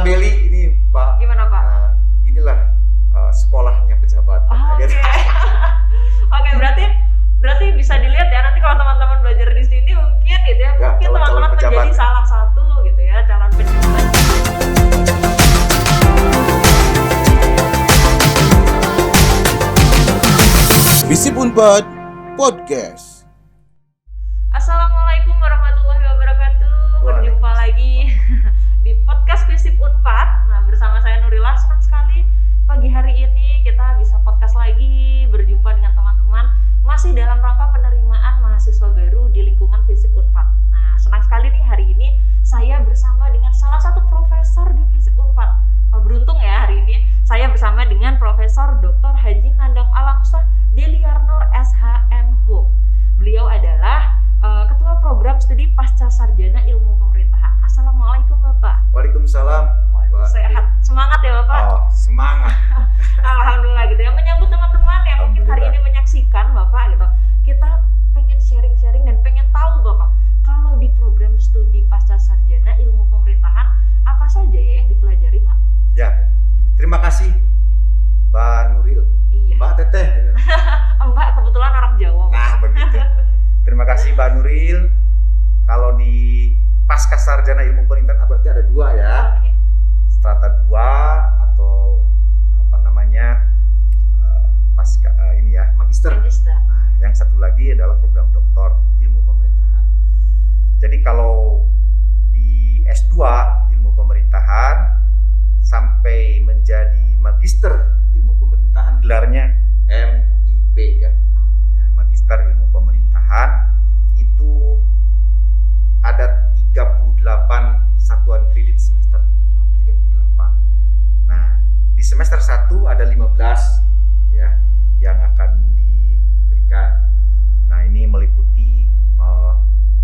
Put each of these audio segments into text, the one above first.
Beli ini Pak. Gimana Pak? Inilah sekolahnya pejabat. Oke. Oke, berarti bisa dilihat ya nanti kalau teman-teman belajar di sini mungkin gitu ya, mungkin teman-teman menjadi salah satu gitu ya calon pejabat. Visip Unpad Podcast. Assalamualaikum warahmatullahi wabarakatuh. Berjumpa lagi di podcast Visip Unpad. Nah, bersama saya Nurila. Senang sekali pagi hari ini kita bisa podcast lagi, berjumpa dengan teman-teman masih dalam rangka penerimaan mahasiswa baru di lingkungan Visip Unpad. Nah, senang sekali nih hari ini saya bersama dengan salah satu profesor di Visip Unpad. Beruntung ya hari ini saya bersama dengan Profesor Dr. Haji Nandang Alamsyah Deliarnur SHM Hum. Beliau adalah Ketua Program Studi Pasca Sarjana Ilmu Pemerintahan. Assalamualaikum Bapak. Waalaikumsalam. Waduh, sehat. Semangat ya Bapak. Oh, semangat. Alhamdulillah gitu ya. Menyambut teman-teman yang mungkin hari ini menyaksikan Bapak gitu. Kita pengen sharing-sharing dan pengen tahu Bapak, kalau di program studi Pasca Sarjana Ilmu Pemerintahan apa saja ya yang dipelajari Pak? Ya, terima kasih Mbak Nuril. Iya. Mbak Teteh. Mbak kebetulan orang Jawa. Nah, begitu. Terima kasih Mbak Nuril. Kalau di Pasca Sarjana Ilmu Pemerintahan berarti ada dua ya. Oke. Strata 2 atau apa namanya pasca ini ya, magister. Nah, yang satu lagi adalah program doktor ilmu pemerintahan. Jadi kalau di S2 ilmu pemerintahan sampai menjadi magister ilmu pemerintahan, gelarnya MIP ya. Magister ilmu pemerintahan itu ada 38 satuan kredit semester. 38. Nah, di semester 1 ada 15 ya yang akan diberikan. Nah, ini meliputi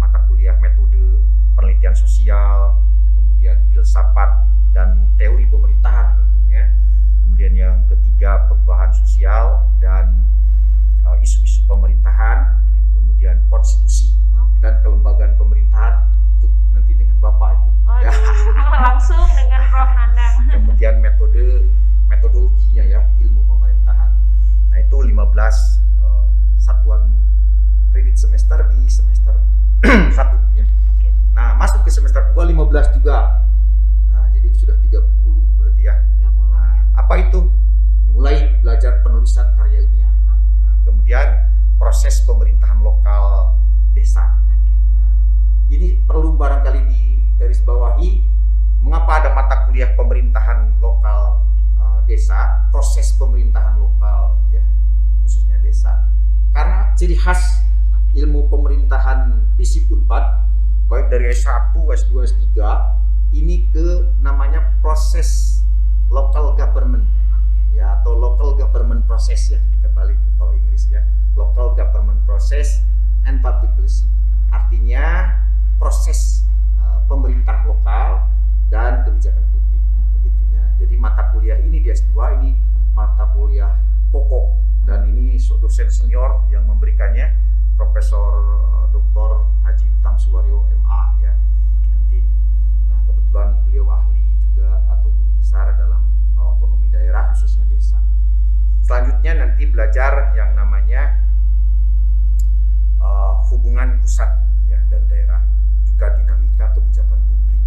mata kuliah metode penelitian sosial, kemudian filsafat dan teori pemerintahan tentunya. Kemudian yang ketiga perubahan sosial dan isu-isu pemerintahan, kemudian konstitusi dan kelembagaan pemerintahan untuk nanti dengan Bapak itu. Aduh, ya. Langsung dengan Prof. Nandang. Kemudian metodologinya ya, ilmu pemerintahan. Nah, itu 15 satuan kredit semester di semester 1 ya. Okay. Nah, masuk ke semester 2 15 juga. Nah, jadi sudah 30 berarti ya. Nah, apa itu? Mulai belajar penulisan karya ilmiah. Nah, kemudian proses pemerintahan lokal desa. Nah, ini perlu barangkali digarisbawahi, mengapa ada mata kuliah pemerintahan lokal desa, proses pemerintahan lokal ya, khususnya desa. Karena ciri khas ilmu pemerintahan Visip Unpad baik dari S1, S2, S3 ini ke namanya proses local government ya, atau local government process ya, kita balik kalau Inggris ya, local government process and public policy. Artinya proses pemerintah lokal dan kebijakan publik begitunya. Jadi mata kuliah ini di S2 ini mata kuliah pokok, dan ini dosen senior yang memberikannya Profesor Dr. Haji Utang Suwaryo MA ya nanti. Nah, kebetulan beliau ahli juga atau guru besar dalam otonomi daerah khususnya desa. Selanjutnya nanti belajar yang namanya hubungan pusat ya dan daerah, juga dinamika kebijakan publik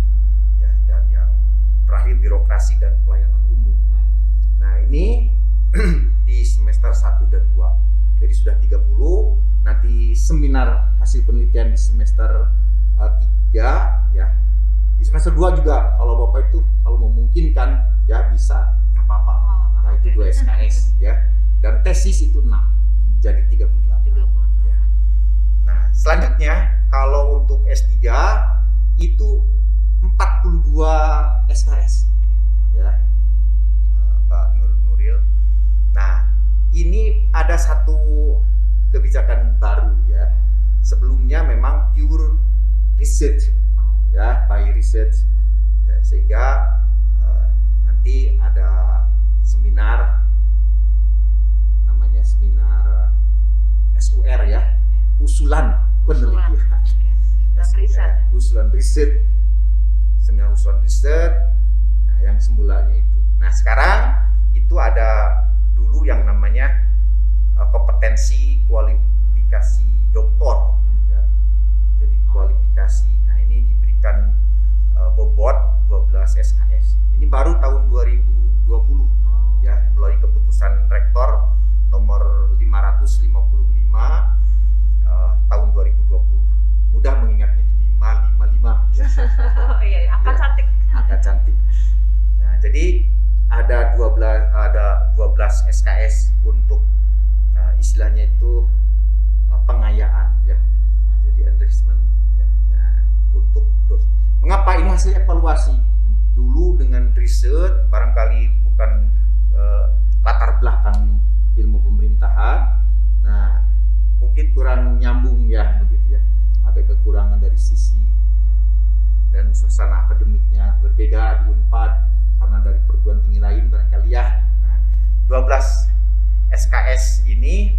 ya, dan yang terakhir birokrasi dan pelayanan umum. Nah, ini di semester 1 dan 2. Jadi sudah 30, nanti seminar hasil penelitian di semester 3 ya. Di semester 2 juga kalau Bapak itu kalau memungkinkan ya bisa, nggak apa-apa. Nah, itu 2 SKS ya. Dan tesis itu 6. Jadi 38. Ya. Nah, selanjutnya kalau untuk S3 itu 42 SKS ya. Pak Nuril. Nah, ini ada satu kebijakan baru ya. Sebelumnya memang pure research ya, by research ya, sehingga nanti ada seminar namanya seminar SUR ya, usulan penelitian. Dan riset. Usulan riset, seminar usulan riset. Nah, SKS. Ini baru tahun 2020 ya, melalui keputusan Rektor nomor 555 tahun 2020. Mudah mengingatnya 555 ya. Oh iya, angka Ya, cantik. angka cantik. Nah, jadi ada 12 SKS untuk istilahnya itu pengayaan ya. Jadi enrichment ya. Nah, untuk mengapa ini hasil evaluasi? Dulu dengan riset barangkali bukan latar belakang ilmu pemerintahan. Nah, mungkin kurang nyambung ya begitu ya. Ada kekurangan dari sisi dan suasana akademiknya berbeda di Unpad karena dari perguruan tinggi lain barangkali ya. Nah, 12 SKS ini,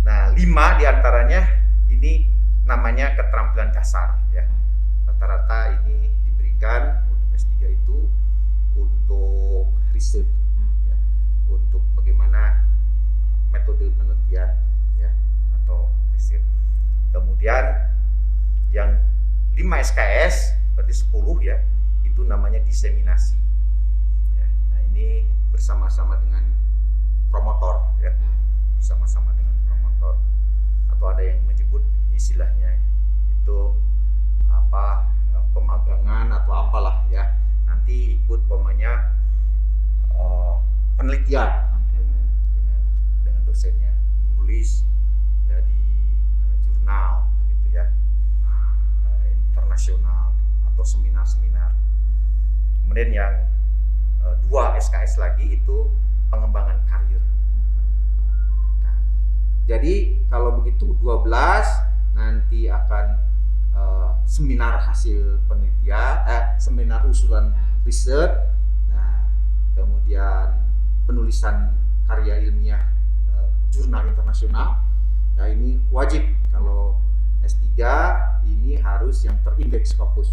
nah 5 diantaranya ini namanya keterampilan dasar ya. Rata-rata ini diberikan untuk S3 itu untuk riset ya, untuk bagaimana metode penelitian ya atau riset. Kemudian yang 5 SKS berarti 10 ya, itu namanya diseminasi ya. Nah, ini bersama-sama dengan promotor ya, bersama-sama dengan promotor, atau ada yang menyebut istilahnya itu apa, pemagangan atau apalah ya, nanti ikut pemanya penelitian dengan dosennya, menulis ya di jurnal gitu ya, internasional atau seminar-seminar. Kemudian yang 2 SKS lagi itu pengembangan karir. Nah, jadi kalau begitu 12 nanti akan seminar hasil penelitian, seminar usulan riset, nah kemudian penulisan karya ilmiah jurnal internasional. Nah, ini wajib kalau S3 ini harus yang terindeks Scopus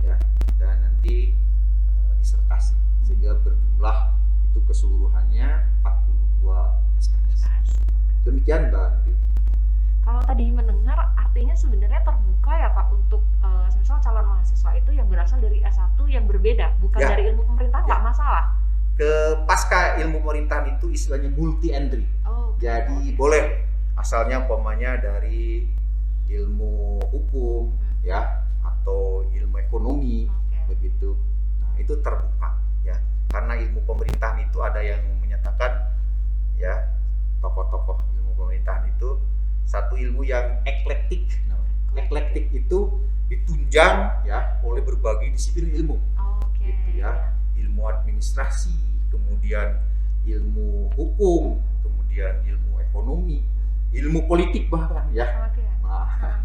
ya, dan nanti disertasi sehingga berjumlah itu keseluruhannya 42 SKS. Demikian Mbak Nuri. Kalau tadi mendengar artinya sebenarnya terbuka ya Pak untuk misal calon mahasiswa itu yang berasal dari S1 yang berbeda, bukan Ya. dari ilmu pemerintahan, nggak masalah. Ke pasca ilmu pemerintahan itu istilahnya multi entry. Jadi boleh asalnya umpamanya dari ilmu hukum ya atau ilmu ekonomi begitu. Nah, itu terbuka ya. Karena ilmu pemerintahan itu ada yang menyatakan ya, tokoh-tokoh ilmu pemerintahan itu satu ilmu yang eklektik. Nah, eklektik itu ditunjang ya oleh berbagai disiplin ilmu. Gitu ya. Ilmu administrasi, kemudian ilmu hukum, kemudian ilmu ekonomi, ilmu politik bahkan ya. Nah,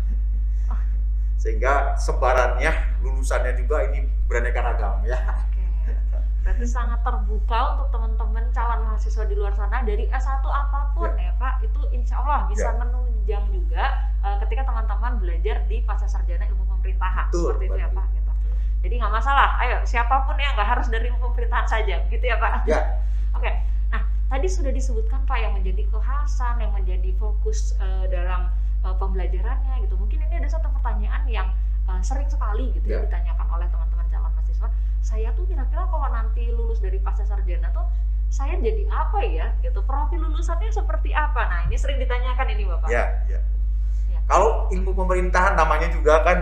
sehingga sebarannya, lulusannya juga ini beraneka ragam ya. Berarti sangat terbuka untuk teman-teman calon mahasiswa di luar sana dari S1 apapun ya Pak, itu insya Allah bisa menunjang juga ketika teman-teman belajar di Pascasarjana Ilmu Pemerintahan. Betul, seperti itu ya Pak gitu. Jadi nggak masalah, ayo siapapun yang nggak harus dari ilmu pemerintahan saja gitu ya Pak. Ya. Oke. Nah, tadi sudah disebutkan Pak yang menjadi kekhasan, yang menjadi fokus dalam pembelajarannya gitu. Mungkin ini ada satu pertanyaan yang sering sekali gitu ya ditanyakan oleh teman-teman calon mahasiswa. Saya tuh kira-kira kalau nanti lulus dari Pascasarjana tuh saya jadi apa ya gitu, profil lulusannya seperti apa? Nah, ini sering ditanyakan ini Bapak. Ya. Kalau ilmu pemerintahan namanya juga kan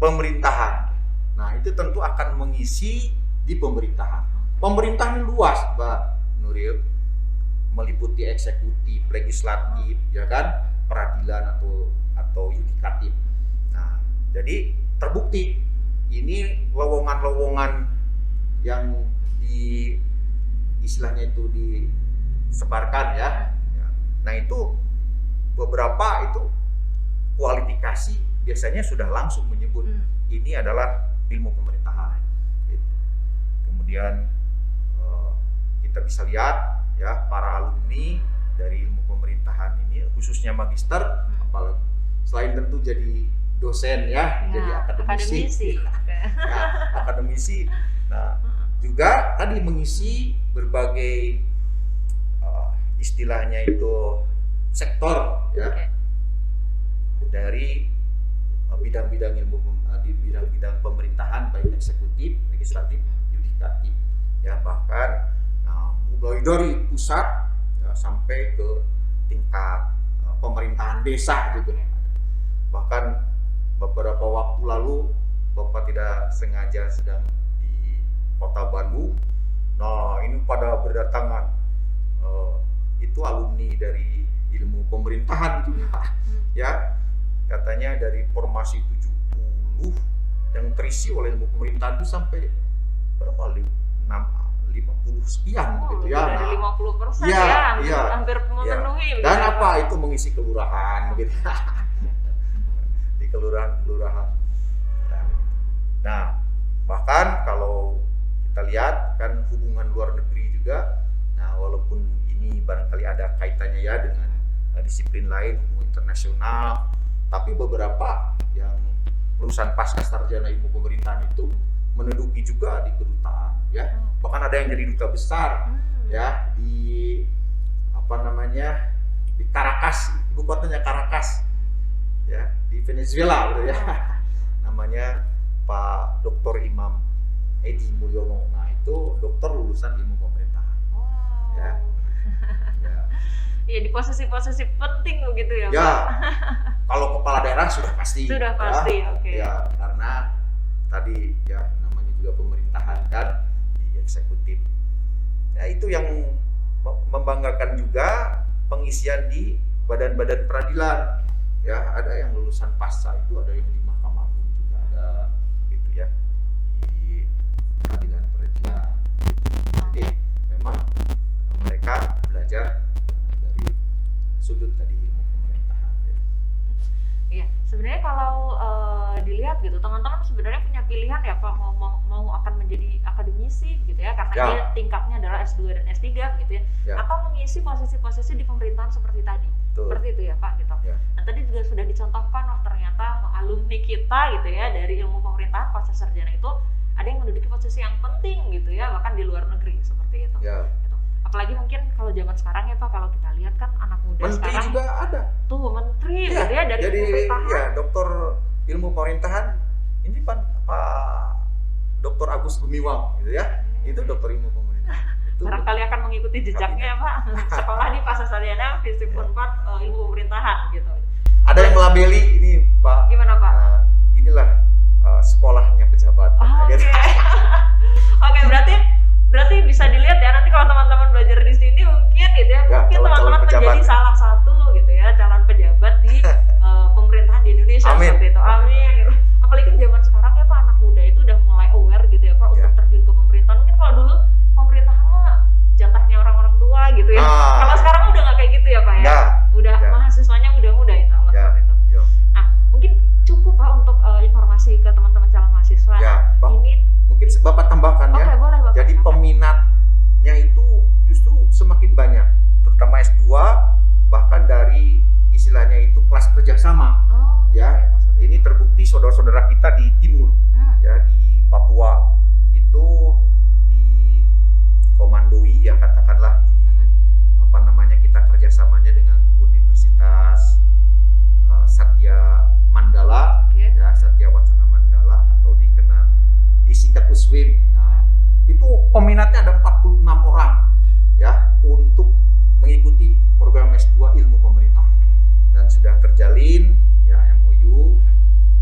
pemerintahan. Nah, itu tentu akan mengisi di pemerintahan. Pemerintahan luas, Mbak Nuril, meliputi eksekutif, legislatif, ya kan, peradilan atau yudikatif. Nah, jadi terbukti ini lowongan-lowongan yang di istilahnya itu disebarkan ya. Nah, itu beberapa itu kualifikasi biasanya sudah langsung menyebut ini adalah ilmu pemerintahan. Gitu. Kemudian kita bisa lihat ya para alumni dari ilmu pemerintahan ini khususnya magister, apalagi selain tentu jadi dosen ya, jadi akademisi. Akademisi. Nah, juga tadi mengisi berbagai istilahnya itu sektor ya. Dari bidang-bidang ilmu di bidang-bidang pemerintahan baik eksekutif, legislatif, sertifikatif ya, bahkan mulai dari pusat ya, sampai ke tingkat pemerintahan desa juga. Bahkan beberapa waktu lalu Bapak tidak sengaja sedang di kota Bandung. Nah, ini pada berdatangan itu alumni dari ilmu pemerintahan juga ya. Katanya dari formasi 70 yang terisi oleh ilmu pemerintahan itu sampai berapa? 50 sekian gitu ya. Dari 50% hampir memenuhi. Ya. Dan apa itu mengisi kelurahan gitu. Di kelurahan-kelurahan. Nah, bahkan kalau kita lihat kan hubungan luar negeri juga. Nah, walaupun ini barangkali ada kaitannya ya dengan disiplin lain, hubungan internasional, tapi beberapa yang lulusan pasca sarjana ilmu pemerintahan itu menduduki juga di kedutaan ya. Bahkan ada yang jadi duta besar ya di di Caracas, ibu kotanya Caracas ya, di Venezuela gitu ya. Namanya Pak Dr. Imam Edi Mulyono. Nah, itu dokter lulusan ilmu pemerintahan. Ya. Iya, di posisi-posisi penting begitu ya, Pak? Ya. Kalau kepala daerah sudah pasti. Sudah pasti, ya. oke. Ya, karena tadi ya namanya juga pemerintahan kan, di eksekutif. Ya, itu yang membanggakan juga pengisian di badan-badan peradilan. Ya, ada yang lulusan pasca itu, ada yang di Mahkamah Agung juga ada gitu ya. Di peradilan. Jadi memang mereka belajar dari sudut tadi ilmu pemerintahan ya. Iya, sebenarnya kalau dilihat gitu, teman-teman sebenarnya punya pilihan ya Pak, mau akan menjadi akademisi gitu ya, karena dia tingkatnya adalah S2 dan S3 gitu ya, atau mengisi posisi-posisi di pemerintahan seperti tadi. Betul. Seperti itu ya Pak gitu. Nah, tadi juga sudah dicontohkan, ternyata alumni kita gitu ya dari ilmu pemerintahan pasca sarjana itu ada yang menduduki posisi yang penting gitu ya, bahkan di luar negeri seperti itu. Gitu. Apalagi mungkin kalau zaman sekarang ya Pak, kalau kita lihat kan anak muda menteri sekarang juga ada. Tuh menteri gitu ya dari jadi, pemerintahan. Ya, dokter ilmu pemerintahan ini Pak Dr. Agus Gumiwang gitu ya. Itu dokter ilmu pemerintahan. Barangkali akan mengikuti jejaknya ya Pak, sekolah di pasca sarjana FISIP Unpad ilmu pemerintahan gitu. Ada yang melabeli ini Pak. Gimana Pak? Inilah sekolahnya pejabat. Oke. Oke, berarti bisa dilihat ya nanti kalau teman-teman belajar di sini mungkin gitu ya, mungkin teman-teman menjadi salah satu gitu ya calon pejabat di pemerintahan di Indonesia. Amin. Seperti itu. Amin. Apalagi kan zaman sekarang ya Pak, anak muda itu udah mulai aware gitu ya Pak untuk terjun ke pemerintahan. Mungkin kalau dulu pemerintahan mah jatahnya orang-orang tua gitu ya. Kalau sekarang udah nggak kayak gitu ya Pak ya. Udah mahasiswanya muda-muda itu. Nah, mungkin cukup Pak untuk informasi ke teman-teman calon mahasiswa. Ini mungkin Bapak tambahkan ya. Boleh, Bapak. Jadi peminatnya itu justru semakin banyak, terutama S2, bahkan dari istilahnya itu kelas kerjasama. Ya, ini terbukti saudara-saudara kita di timur, ya di Papua itu dikomandoi ya katakanlah kita kerjasamanya dengan Universitas Satya Mandala, ya Satya Wacana Mandala atau disingkat USWIM. Nah, itu peminatnya ada 46 orang ya untuk mengikuti program S2 ilmu pemerintahan dan sudah terjalin ya MOU,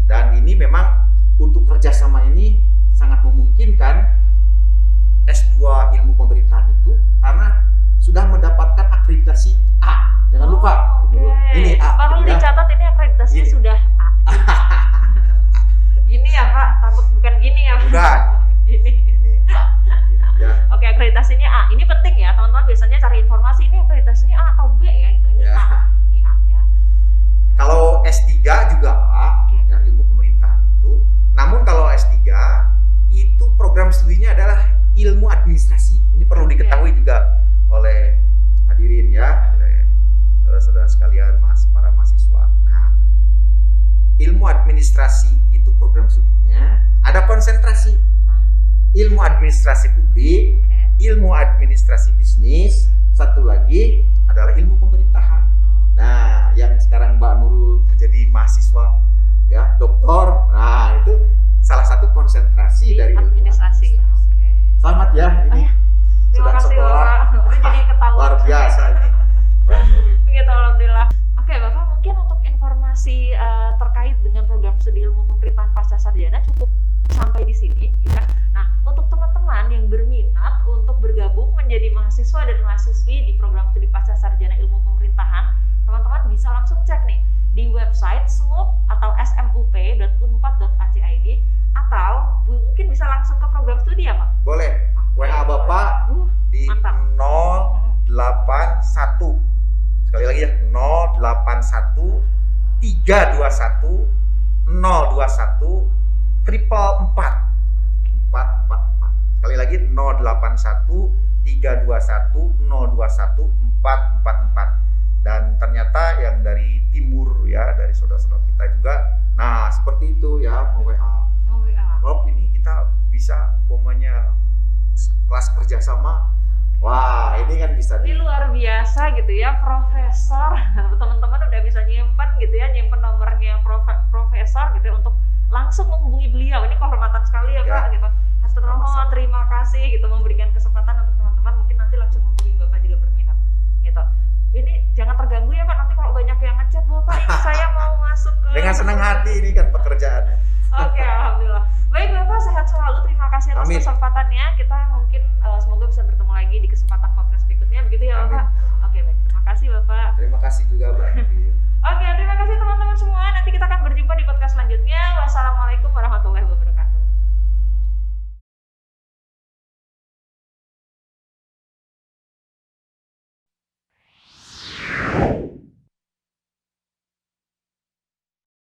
dan ini memang untuk kerjasama ini sangat memungkinkan S2 ilmu pemerintahan itu karena sudah mendapatkan akreditasi A. Jangan lupa ini A. Perlu dicatat ini akreditasinya sudah A. Gini ya Pak, takut bukan gini ya Pak. Bukan. Ini A. Gitu, ya. Oke, akreditasinya A. Ini penting ya teman-teman, biasanya cari informasi ini akreditasinya A atau B ya gitu. Ini A. Ini A ya. Kalau S3 juga A, ya, ilmu pemerintahan itu. Namun kalau S3 itu program studinya adalah ilmu administrasi. Ini perlu diketahui juga oleh hadirin ya, oleh saudara-saudara sekalian, para mahasiswa. Nah, ilmu administrasi itu program studinya ada konsentrasi ilmu administrasi publik, ilmu administrasi bisnis, satu lagi adalah ilmu pemerintahan. Nah, yang sekarang Mbak Nurul menjadi mahasiswa ya, doktor. Nah, itu salah satu konsentrasi dari ilmu administrasi. ya Oh ini. ya, terima Sedang kasih sekolah. Bapak. Ini jadi ketahuan. Luar biasa ini. Gitu, alhamdulillah. Oke, Bapak, mungkin untuk informasi terkait dengan program studi ilmu pemerintahan pasca sarjana cukup sampai di sini, ya. Nah, untuk teman-teman yang berminat untuk bergabung menjadi mahasiswa dan mahasiswi di program studi pasca sarjana ilmu pemerintahan, teman-teman bisa langsung cek nih di website smup atau smup.unpad.ac.id atau mungkin bisa langsung ke program studi ya, Pak? Boleh. WA Bapak di mantap. 081. Sekali lagi ya, 081 321 021 444. 444. Sekali lagi 081 321 021 444. Dan ternyata yang dari timur ya, dari saudara-saudara kita juga. Nah, seperti itu ya, mau WA. Rob, ini kita bisa umpamanya kelas kerjasama. Wah, ini kan bisa Ini luar biasa gitu ya, profesor. Teman-teman udah bisa nyimpen gitu ya, nyimpen nomornya profesor gitu ya, untuk langsung menghubungi beliau. Ini kehormatan sekali ya, Pak gitu. Hatur nuhun, terima kasih gitu memberikan kesempatan untuk teman-teman, mungkin nanti langsung menghubungi Bapak juga berminat gitu. Ini jangan terganggu ya, Pak, nanti kalau banyak yang ngechat, Bapak ini saya mau masuk ke. Dengan senang hati, ini kan pekerjaan. Oke, alhamdulillah. Baik Bapak, sehat selalu. Terima kasih atas Amin. kesempatannya. Kita